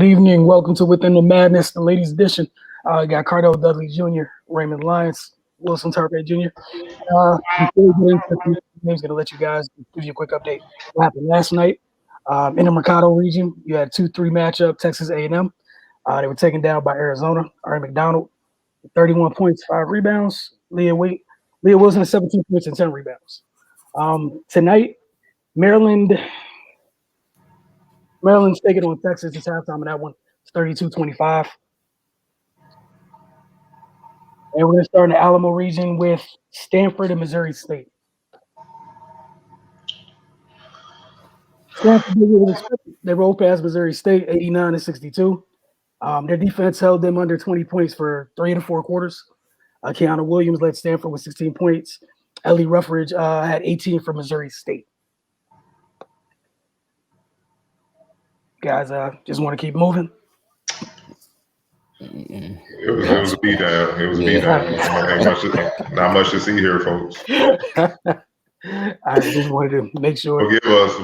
evening. Welcome to Within the Madness, the ladies' edition. Got Cardell Dudley Jr., Raymond Lyons, Wilson Tarpe Jr. Before we get into the names, going to let you guys give you a quick update. What happened last night in the Mercado region? You had 2-3 matchup, Texas A&M. They were taken down by Arizona. Ari McDonald, 31 points, 5 rebounds. Leah Wilson, 17 points and 10 rebounds. Tonight, Maryland's taking on Texas. It's halftime in that one. It's 32-25. And we're going to start in the Alamo region with Stanford and Missouri State. Stanford, they rolled past Missouri State 89-62. Their defense held them under 20 points for 3 and 4 quarters. Keanu Williams led Stanford with 16 points. Ellie Ruffridge had 18 for Missouri State. Guys, just want to keep moving. It was a beat down. It was a beat down. Not much to see here, folks. I just wanted to make sure. Forgive us.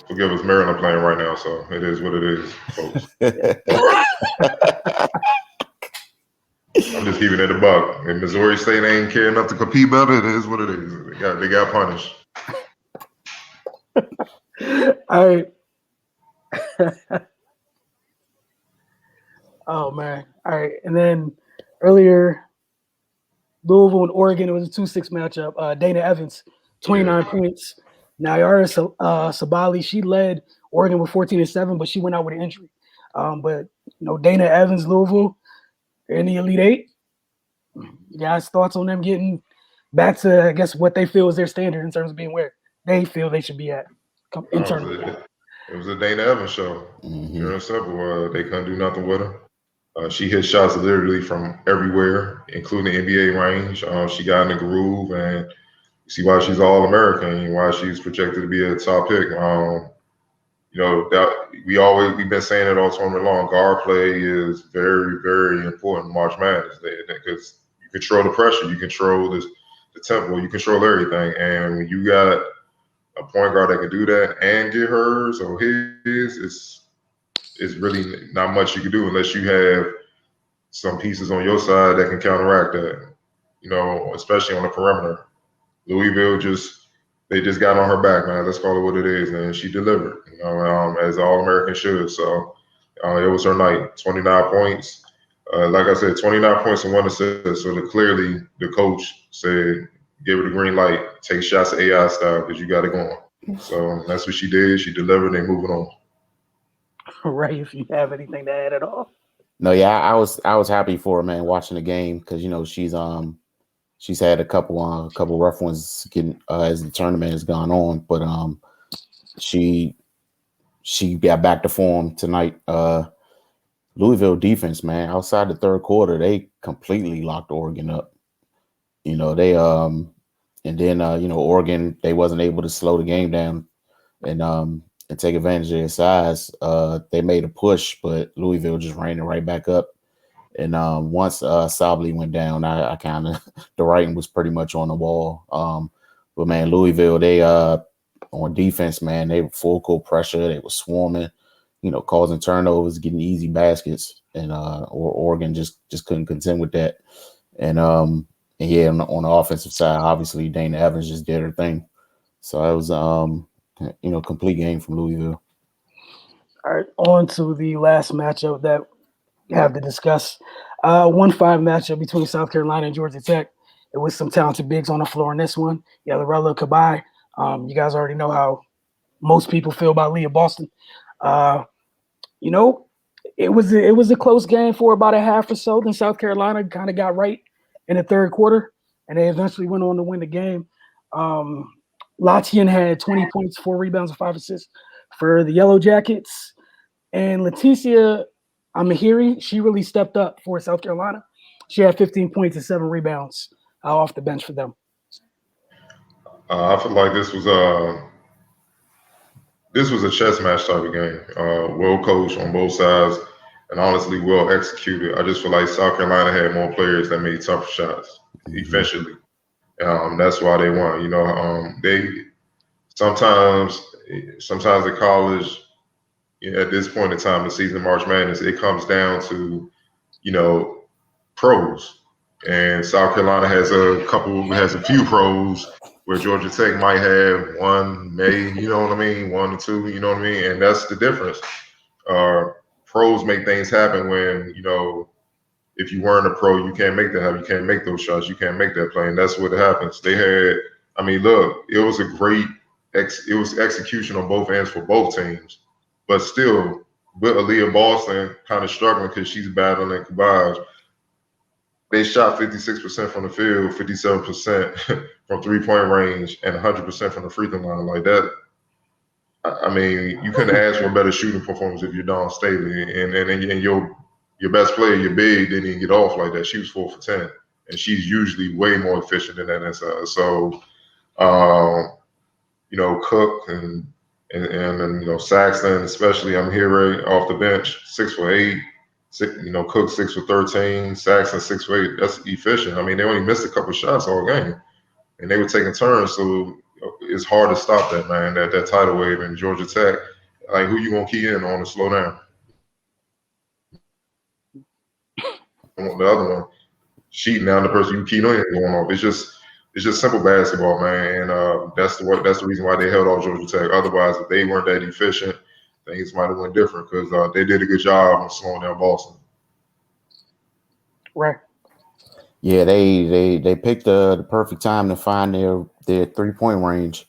Forgive us. Maryland playing right now, so it is what it is, folks. I'm just keeping it a buck. If Missouri State ain't care enough to compete better, it is what it is. They got punished. All right. Oh man! All right, and then earlier, Louisville and Oregon. It was a 2-6 matchup. Dana Evans, 29 points. Nayara Sabali, she led Oregon with 14-7, but she went out with an injury. But Dana Evans, Louisville, they're in the Elite Eight. You guys, thoughts on them getting back to, I guess, what they feel is their standard in terms of being where they feel they should be at internally. It was a Dana Evans show. Pure and simple. They couldn't do nothing with her. She hit shots literally from everywhere, including the NBA range. She got in the groove, and you see why she's All-American, why she's projected to be a top pick. That we've been saying it all tournament long. Guard play is very, very important in March Madness because you control the pressure, you control the tempo, you control everything. And when you got a point guard that can do that and get hers or his, it's really not much you can do unless you have some pieces on your side that can counteract that, especially on the perimeter. Louisville they just got on her back, man. Let's call it what it is. And she delivered, as All-American should. So it was her night, 29 points. Like I said, 29 points and 1 assist. So clearly the coach said, give her the green light, take shots at AI style because you got it going. So that's what she did. She delivered and moving on. Right, if you have anything to add at all. No, yeah, I was happy for her, man, watching the game because she's had a couple rough ones getting as the tournament has gone on, but she got back to form tonight. Louisville defense, man, outside the third quarter, they completely locked Oregon up. They and then Oregon, they wasn't able to slow the game down and take advantage of their size. They made a push, but Louisville just ran it right back up. And once Sabally went down, I kind of the writing was pretty much on the wall. But man, Louisville, they on defense, man, they were full court pressure. They were swarming, causing turnovers, getting easy baskets, and Oregon just couldn't contend with that. And on the offensive side, obviously Dana Evans just did her thing. So it was complete game from Louisville. All right, on to the last matchup that we have to discuss. 1-5 matchup between South Carolina and Georgia Tech. It was some talented bigs on the floor in this one. Yeah, Lorella Kabai. You guys already know how most people feel about Leah Boston. It was a close game for about a half or so. Then South Carolina kind of got right in the third quarter, and they eventually went on to win the game. Latian had 20 points, 4 rebounds, and 5 assists for the Yellow Jackets. And Leticia Amahiri, she really stepped up for South Carolina. She had 15 points and 7 rebounds off the bench for them. I feel like this was a chess match type of game. Well coached on both sides, and honestly well executed. I just feel like South Carolina had more players that made tougher shots efficiently. That's why they won. They sometimes at college, at this point in time in the season, March Madness, it comes down to, pros. And South Carolina has a few pros where Georgia Tech might have one, one or two, you know what I mean? And that's the difference. Pros make things happen when, if you weren't a pro, you can't make that happen. You can't make those shots. You can't make that play. And that's what happens. It was a great execution on both ends for both teams. But still, with Aaliyah Boston kind of struggling because she's battling Kabaj, they shot 56% from the field, 57% from three-point range, and 100% from the free throw line. Like that, you couldn't ask for a better shooting performance if you're Dawn Staley. And your best player, your big, didn't even get off like that. She was 4 for 10, and she's usually way more efficient than that inside. So, Cook and Saxton, especially, I'm here right off the bench, 6 for 8. Cook 6 for 13, Saxton 6 for 8. That's efficient. They only missed a couple shots all game, and they were taking turns. So it's hard to stop that, man. That tidal wave in Georgia Tech. Like, who you gonna key in on to slow down? The other one, cheating down the person you keyed on going off. It's just simple basketball, man. And that's the reason why they held off Georgia Tech. Otherwise, if they weren't that efficient, things might have went different because they did a good job of slowing down Boston. Right. Yeah, they picked the perfect time to find their 3-point range.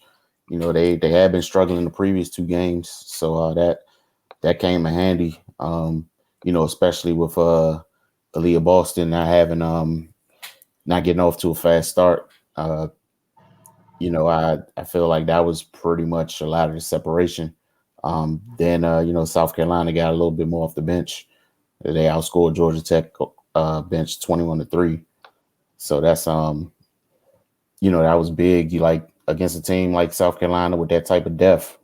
They had been struggling the previous 2 games, so that came in handy. Especially with Aaliyah Boston not getting off to a fast start. I feel like that was pretty much a lot of the separation. Then South Carolina got a little bit more off the bench. They outscored Georgia Tech bench 21-3. So that's that was big. You like against a team like South Carolina with that type of depth,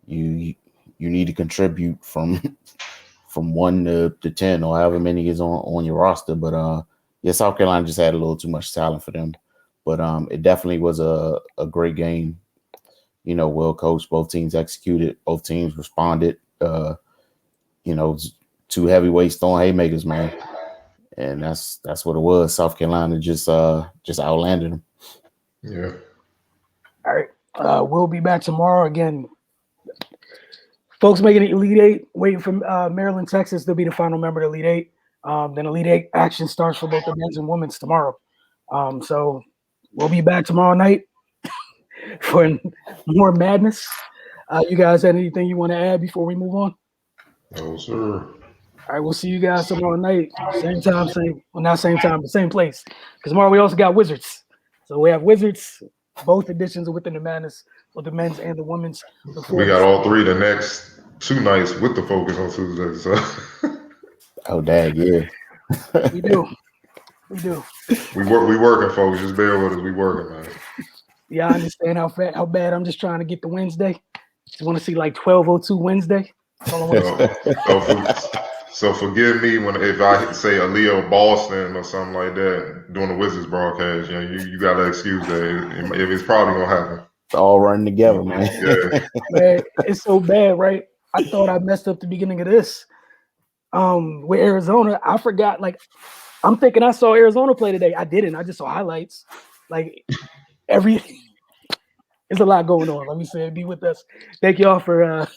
you need to contribute from 1 to 10 or however many is on your roster. But South Carolina just had a little too much talent for them. But it definitely was a great game. Well coached. Both teams executed. Both teams responded. 2 heavyweights throwing haymakers, man. And that's what it was. South Carolina just outlanded them. Yeah. All right. We'll be back tomorrow again. Folks making it Elite Eight, waiting for Maryland, Texas to be the final member of the Elite Eight. Then Elite Eight action starts for both the men's and women's tomorrow. So we'll be back tomorrow night for more madness. You guys had anything you want to add before we move on? No, sir. All right, we'll see you guys tomorrow night. Same time, not same time, but same place. Because tomorrow we also got Wizards. So we have Wizards, both editions of Within the Madness, for the men's and the women's. We got all 3 the next 2 nights with the focus on Tuesday. So. Oh, dang, yeah. We do. We working, folks. Just bear with us. We working, man. Yeah, I understand how bad. I'm just trying to get the Wednesday. Just want to see like 12:02 Wednesday. So forgive me if I say Aaliyah Boston or something like that during the Wizards broadcast. You got to excuse that. If it's probably gonna happen. It's all running together, man. Yeah. Man, it's so bad, right? I thought I messed up the beginning of this. With Arizona, I forgot. Like, I'm thinking I saw Arizona play today. I didn't. I just saw highlights. Like there's a lot going on. Let me say, be with us. Thank y'all for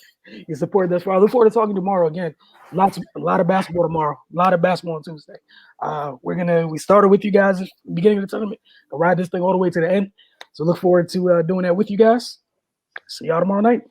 your support thus far. I look forward to talking tomorrow again. A lot of basketball tomorrow. A lot of basketball on Tuesday. We started with you guys at the beginning of the tournament. I'll ride this thing all the way to the end. So look forward to doing that with you guys. See y'all tomorrow night.